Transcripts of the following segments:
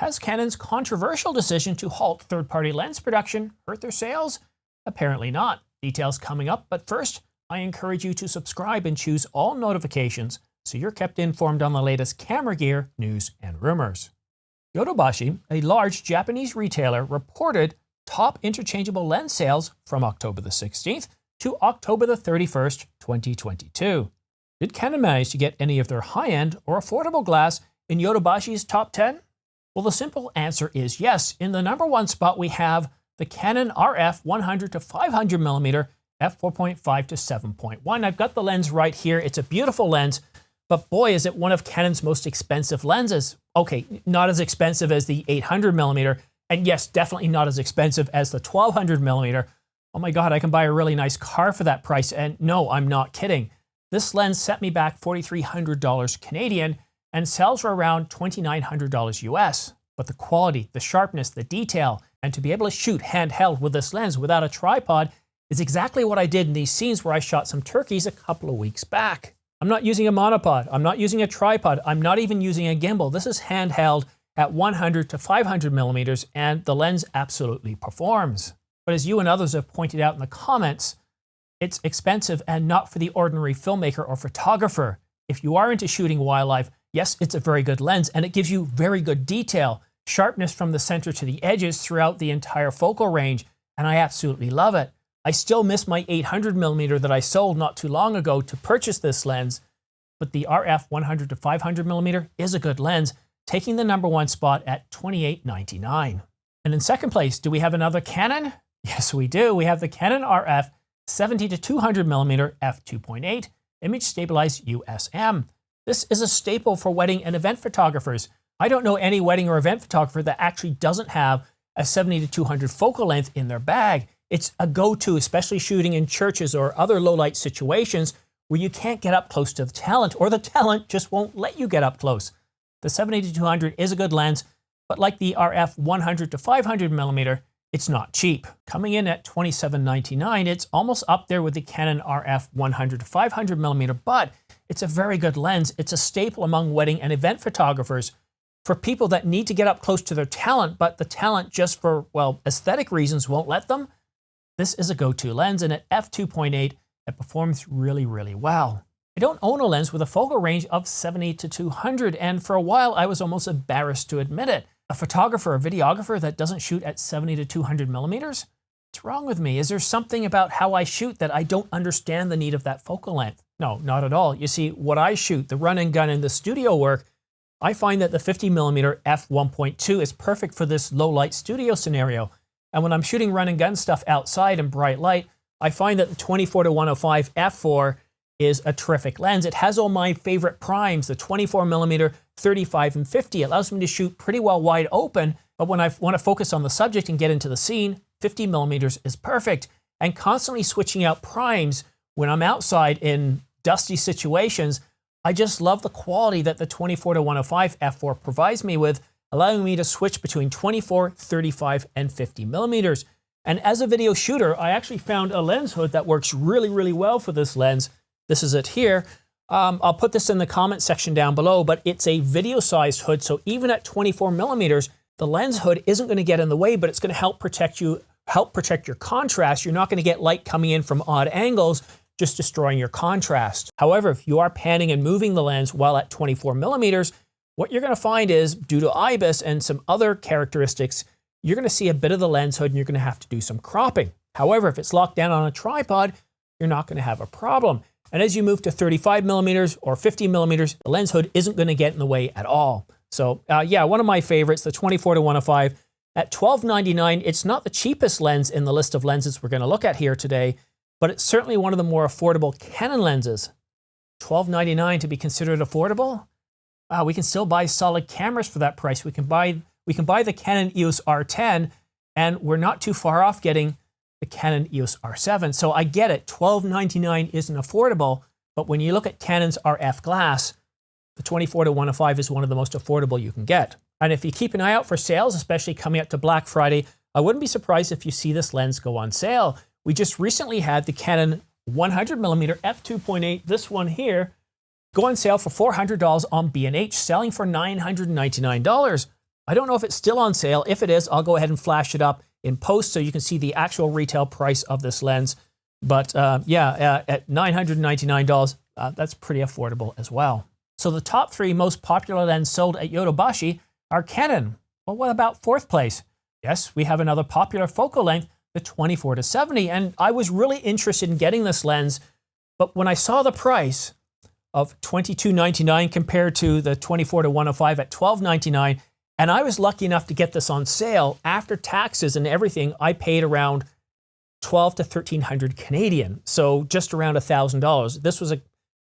Has Canon's controversial decision to halt third-party lens production hurt their sales? Apparently not. Details coming up, but first, I encourage you to subscribe and choose all notifications so you're kept informed on the latest camera gear, news, and rumors. Yodobashi, a large Japanese retailer, reported top interchangeable lens sales from October the 16th to October the 31st, 2022. Did Canon manage to get any of their high-end or affordable glass in Yodobashi's top 10? Well, the simple answer is yes. In the number one spot, we have the Canon RF 100 to 500mm f4.5 to 7.1. I've got the lens right here. It's a beautiful lens, but boy, is it one of Canon's most expensive lenses. Okay, not as expensive as the 800mm, and yes, definitely not as expensive as the 1200mm. Oh my God, I can buy a really nice car for that price, and no, I'm not kidding. This lens set me back $4,300 Canadian and sells for around $2,900 US. But the quality, the sharpness, the detail, and to be able to shoot handheld with this lens without a tripod is exactly what I did in these scenes where I shot some turkeys a couple of weeks back. I'm not using a monopod, I'm not using a tripod, I'm not even using a gimbal. This is handheld at 100 to 500mm, and the lens absolutely performs. But as you and others have pointed out in the comments, it's expensive and not for the ordinary filmmaker or photographer. If you are into shooting wildlife, yes, it's a very good lens, and it gives you very good detail, sharpness from the center to the edges throughout the entire focal range, and I absolutely love it. I still miss my 800mm that I sold not too long ago to purchase this lens, but the RF 100 to 500mm is a good lens, taking the number one spot at $28.99. And in second place, do we have another Canon? Yes, we do. We have the Canon RF 70 to 200mm f2.8 image stabilized USM. This is a staple for wedding and event photographers. I don't know any wedding or event photographer that actually doesn't have a 70 to 200 focal length in their bag. It's a go-to, especially shooting in churches or other low-light situations where you can't get up close to the talent, or the talent just won't let you get up close. The 70 to 200 is a good lens, but like the RF 100 to 500mm, it's not cheap. Coming in at $27.99, it's almost up there with the Canon RF 100 to 500mm, but it's a very good lens. It's a staple among wedding and event photographers for people that need to get up close to their talent, but the talent just for, well, aesthetic reasons won't let them. This is a go-to lens, and at f2.8, it performs really, really well. I don't own a lens with a focal range of 70 to 200, and for a while I was almost embarrassed to admit it. A photographer, a videographer that doesn't shoot at 70 to 200mm? What's wrong with me? Is there something about how I shoot that I don't understand the need of that focal length? No, not at all. You see, what I shoot, the run and gun and the studio work, I find that the 50mm f1.2 is perfect for this low light studio scenario. And when I'm shooting run and gun stuff outside in bright light, I find that the 24 to 105 f4 is a terrific lens. It has all my favorite primes, the 24mm, 35 and 50. It allows me to shoot pretty well wide open, but when I want to focus on the subject and get into the scene, 50mm is perfect. And constantly switching out primes when I'm outside in dusty situations, I just love the quality that the 24 to 105 f4 provides me with, allowing me to switch between 24, 35, and 50mm. And as a video shooter, I actually found a lens hood that works really, really well for this lens. This is it here. I'll put this in the comment section down below, but it's a video-sized hood, so even at 24mm, the lens hood isn't going to get in the way, but it's going to help protect you, help protect your contrast. You're not going to get light coming in from odd angles, just destroying your contrast. However, if you are panning and moving the lens while at 24mm, what you're going to find is, due to IBIS and some other characteristics, you're going to see a bit of the lens hood and you're going to have to do some cropping. However, if it's locked down on a tripod, you're not going to have a problem. And as you move to 35mm or 50mm, the lens hood isn't going to get in the way at all. So yeah, one of my favorites, the 24 to 105 at $12.99. It's not the cheapest lens in the list of lenses we're going to look at here today, but it's certainly one of the more affordable Canon lenses. $12.99 to be considered affordable? We can still buy solid cameras for that price. We can buy the Canon EOS R10, and we're not too far off getting the Canon EOS R7. So I get it, $12.99 isn't affordable, but when you look at Canon's RF glass, the 24 to 105 is one of the most affordable you can get. And if you keep an eye out for sales, especially coming up to Black Friday, I wouldn't be surprised if you see this lens go on sale. We just recently had the Canon 100mm f2.8, this one here, go on sale for $400 on B&H, selling for $999. I don't know if it's still on sale. If it is, I'll go ahead and flash it up in post so you can see the actual retail price of this lens. But at $999, that's pretty affordable as well. So the top 3 most popular lenses sold at Yodobashi are Canon. Well, what about 4th place? Yes, we have another popular focal length, the 24-70, and I was really interested in getting this lens, but when I saw the price of $22.99 compared to the 24-105 at $12.99, and I was lucky enough to get this on sale after taxes and everything, I paid around $1,200 to $1,300 Canadian, so just around $1,000. This was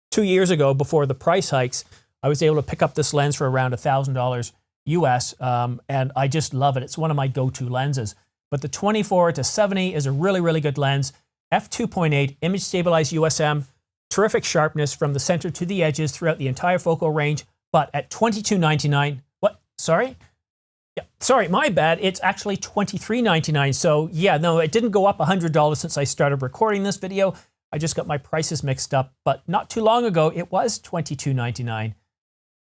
2 years ago before the price hikes. I was able to pick up this lens for around $1,000 US, and I just love it. It's one of my go-to lenses. But the 24-70 is a really, really good lens. f2.8, image stabilized USM, terrific sharpness from the center to the edges throughout the entire focal range. But at $22.99, what? Sorry? Yeah, sorry, my bad. It's actually $23.99. So yeah, no, it didn't go up $100 since I started recording this video. I just got my prices mixed up. But not too long ago, it was $22.99,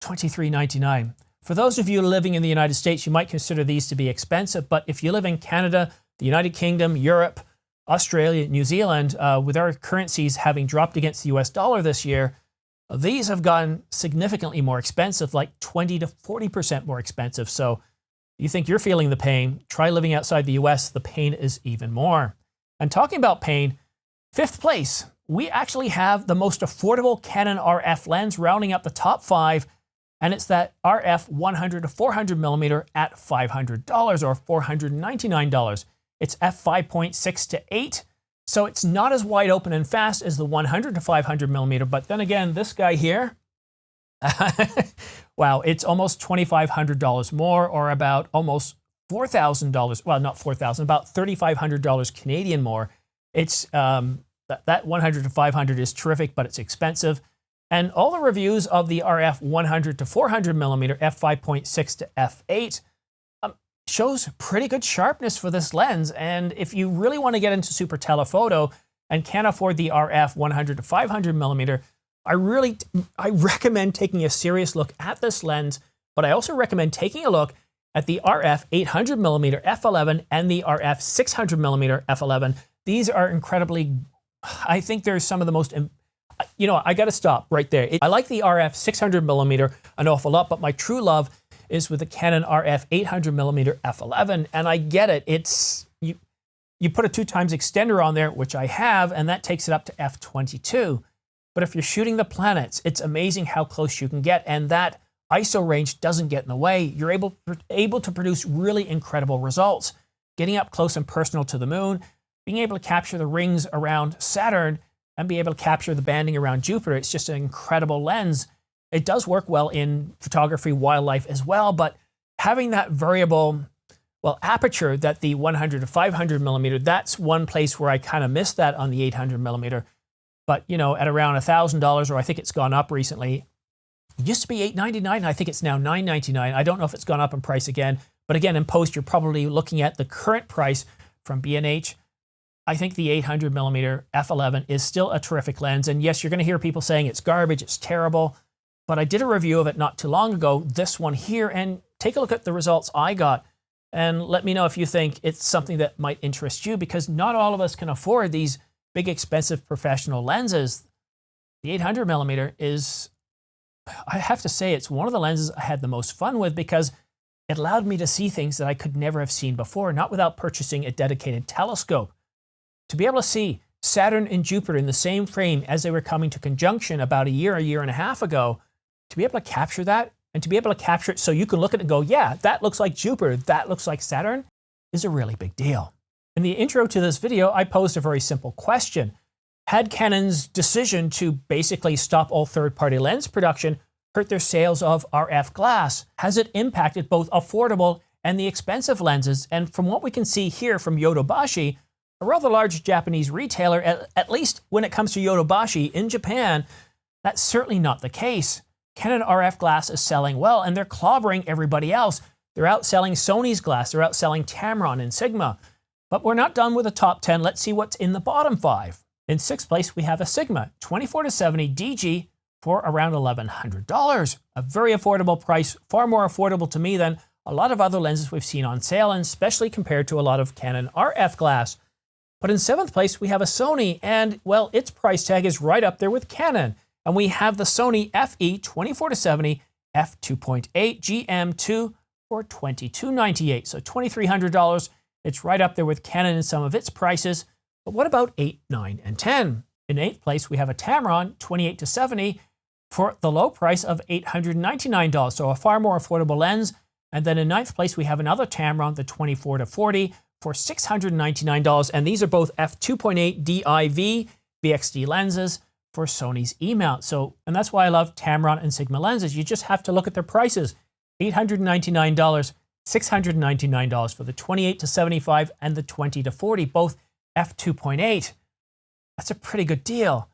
$23.99. For those of you living in the United States, you might consider these to be expensive, but if you live in Canada, the United Kingdom, Europe, Australia, New Zealand, with our currencies having dropped against the US dollar this year, these have gotten significantly more expensive, like 20 to 40% more expensive. So you think you're feeling the pain, try living outside the US, the pain is even more. And talking about pain, 5th place, we actually have the most affordable Canon RF lens rounding up the top 5. And it's that RF 100 to 400 millimeter at $500 or $499. It's f5.6 to 8, so it's not as wide open and fast as the 100 to 500 millimeter. But then again, this guy here, wow, it's almost $2,500 more, or about almost $4,000. Well, not $4,000, about $3,500 Canadian more. It's that 100 to 500 is terrific, but it's expensive. And all the reviews of the RF 100 to 400 millimeter f5.6 to f8 shows pretty good sharpness for this lens. And if you really want to get into super telephoto and can't afford the RF 100 to 500 millimeter, I recommend taking a serious look at this lens. But I also recommend taking a look at the RF 800 millimeter f11 and the RF 600 millimeter f11. These are incredibly, I think they're some of the most, you know, I got to stop right there. I like the RF 600 millimeter an awful lot, but my true love is with the Canon RF 800 millimeter f11, and I get it. It's you put a 2x extender on there, which I have, and that takes it up to f22. But if you're shooting the planets, it's amazing how close you can get, and that ISO range doesn't get in the way. You're able to produce really incredible results, getting up close and personal to the moon, being able to capture the rings around Saturn, and be able to capture the banding around Jupiter. It's just an incredible lens. It does work well in photography, wildlife as well, but having that variable, well, aperture that the 100 to 500 millimeter, that's one place where I kind of missed that on the 800 millimeter. But, you know, at around $1,000, or I think it's gone up recently. It used to be $899, I think it's now $999. I don't know if it's gone up in price again, but again, in post, you're probably looking at the current price from B&H. I think the 800 millimeter f11 is still a terrific lens. And yes, you're going to hear people saying it's garbage, it's terrible. But I did a review of it not too long ago, this one here, and take a look at the results I got. And let me know if you think it's something that might interest you, because not all of us can afford these big, expensive professional lenses. The 800 millimeter is, I have to say, it's one of the lenses I had the most fun with, because it allowed me to see things that I could never have seen before, not without purchasing a dedicated telescope. To be able to see Saturn and Jupiter in the same frame as they were coming to conjunction about a year and a half ago, to be able to capture that, and to be able to capture it so you can look at it and go, yeah, that looks like Jupiter, that looks like Saturn, is a really big deal. In the intro to this video, I posed a very simple question. Had Canon's decision to basically stop all third-party lens production hurt their sales of RF glass? Has it impacted both affordable and the expensive lenses? And from what we can see here from Yodobashi, a rather large Japanese retailer, at least when it comes to Yodobashi in Japan, that's certainly not the case. Canon RF glass is selling well, and they're clobbering everybody else. They're outselling Sony's glass, they're outselling Tamron and Sigma. But we're not done with the top 10. Let's see what's in the bottom 5. In 6th place, we have a Sigma 24-70 DG for around $1,100. A very affordable price, far more affordable to me than a lot of other lenses we've seen on sale, and especially compared to a lot of Canon RF glass. But in 7th place, we have a Sony, and well, its price tag is right up there with Canon. And we have the Sony FE24-70 f2.8 GM2 for $2,298. So $2,300. It's right up there with Canon in some of its prices. But what about 8, 9, and 10? In 8th place, we have a Tamron 28-70 for the low price of $899. So a far more affordable lens. And then in 9th place, we have another Tamron, the 24-40 for $699. And these are both f2.8 DIV VXD lenses for Sony's E-mount. So, and that's why I love Tamron and Sigma lenses. You just have to look at their prices. $899, $699 for the 28-75 and the 20-40, both f2.8. That's a pretty good deal.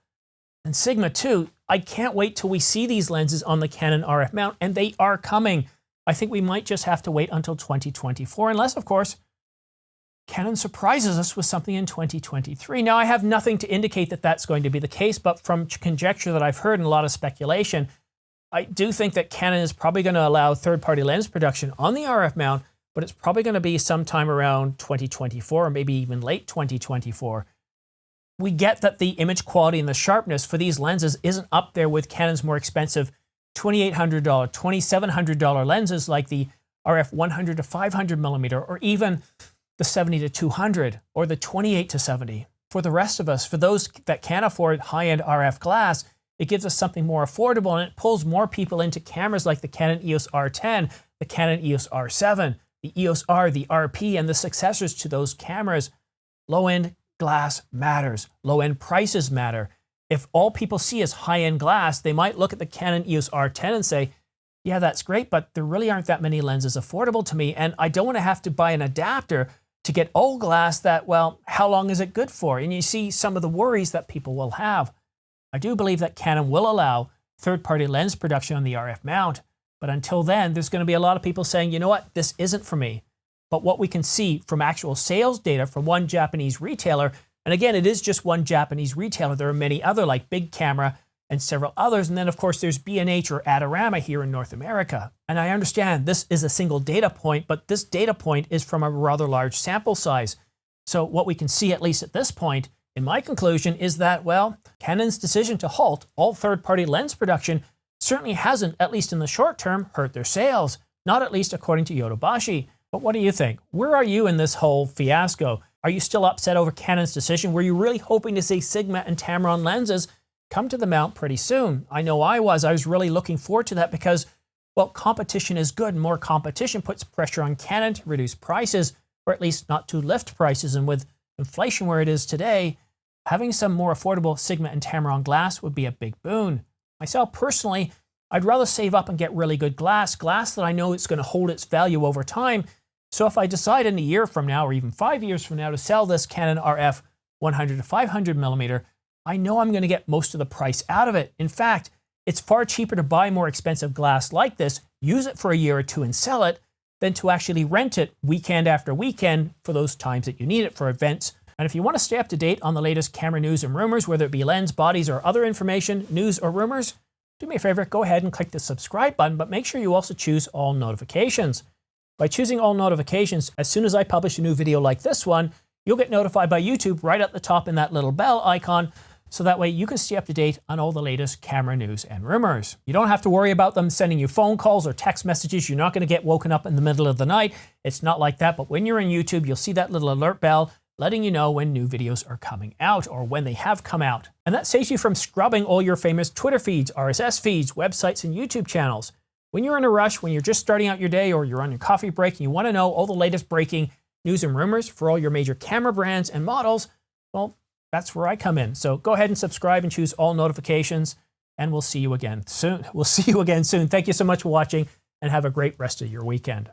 And Sigma too, I can't wait till we see these lenses on the Canon RF mount, and they are coming. I think we might just have to wait until 2024, unless, of course, Canon surprises us with something in 2023. Now, I have nothing to indicate that that's going to be the case, but from conjecture that I've heard and a lot of speculation, I do think that Canon is probably going to allow third-party lens production on the RF mount, but it's probably going to be sometime around 2024 or maybe even late 2024. We get that the image quality and the sharpness for these lenses isn't up there with Canon's more expensive $2,800, $2,700 lenses like the RF 100 to 500 millimeter, or even the 70 to 200, or the 28 to 70. For the rest of us, for those that can't afford high-end RF glass, it gives us something more affordable, and it pulls more people into cameras like the Canon EOS R10, the Canon EOS R7, the EOS R, the RP, and the successors to those cameras. Low-end glass matters. Low-end prices matter. If all people see is high-end glass, they might look at the Canon EOS R10 and say, yeah, that's great, but there really aren't that many lenses affordable to me, and I don't want to have to buy an adapter to get old glass that, well, how long is it good for? And you see some of the worries that people will have. I do believe that Canon will allow third-party lens production on the RF mount, but until then, there's going to be a lot of people saying, you know what, this isn't for me. But what we can see from actual sales data from one Japanese retailer, and again, it is just one Japanese retailer. There are many other like Big Camera and several others. And then, of course, there's B&H or Adorama here in North America. And I understand this is a single data point, but this data point is from a rather large sample size. So what we can see, at least at this point, in my conclusion, is that, well, Canon's decision to halt all third-party lens production certainly hasn't, at least in the short term, hurt their sales. Not at least according to Yodobashi. But what do you think? Where are you in this whole fiasco? Are you still upset over Canon's decision? Were you really hoping to see Sigma and Tamron lenses come to the mount pretty soon? I know I was. I was really looking forward to that because, well, competition is good. More competition puts pressure on Canon to reduce prices, or at least not to lift prices. And with inflation where it is today, having some more affordable Sigma and Tamron glass would be a big boon. Myself personally, I'd rather save up and get really good glass that I know it's going to hold its value over time. So if I decide in a year from now, or even 5 years from now, to sell this Canon RF 100 to 500 millimeter, I know I'm going to get most of the price out of it. In fact, it's far cheaper to buy more expensive glass like this, use it for a year or two and sell it, than to actually rent it weekend after weekend for those times that you need it for events. And if you want to stay up to date on the latest camera news and rumors, whether it be lens, bodies, or other information, news or rumors, do me a favor, go ahead and click the subscribe button, but make sure you also choose all notifications. By choosing all notifications, as soon as I publish a new video like this one, you'll get notified by YouTube right at the top in that little bell icon, so that way you can stay up to date on all the latest camera news and rumors. You don't have to worry about them sending you phone calls or text messages. You're not going to get woken up in the middle of the night. It's not like that, but when you're in YouTube, you'll see that little alert bell letting you know when new videos are coming out or when they have come out. And that saves you from scrubbing all your famous Twitter feeds, RSS feeds, websites, and YouTube channels. When you're in a rush, when you're just starting out your day or you're on your coffee break and you want to know all the latest breaking news and rumors for all your major camera brands and models, well, that's where I come in. So go ahead and subscribe and choose all notifications, and we'll see you again soon. Thank you so much for watching, and have a great rest of your weekend.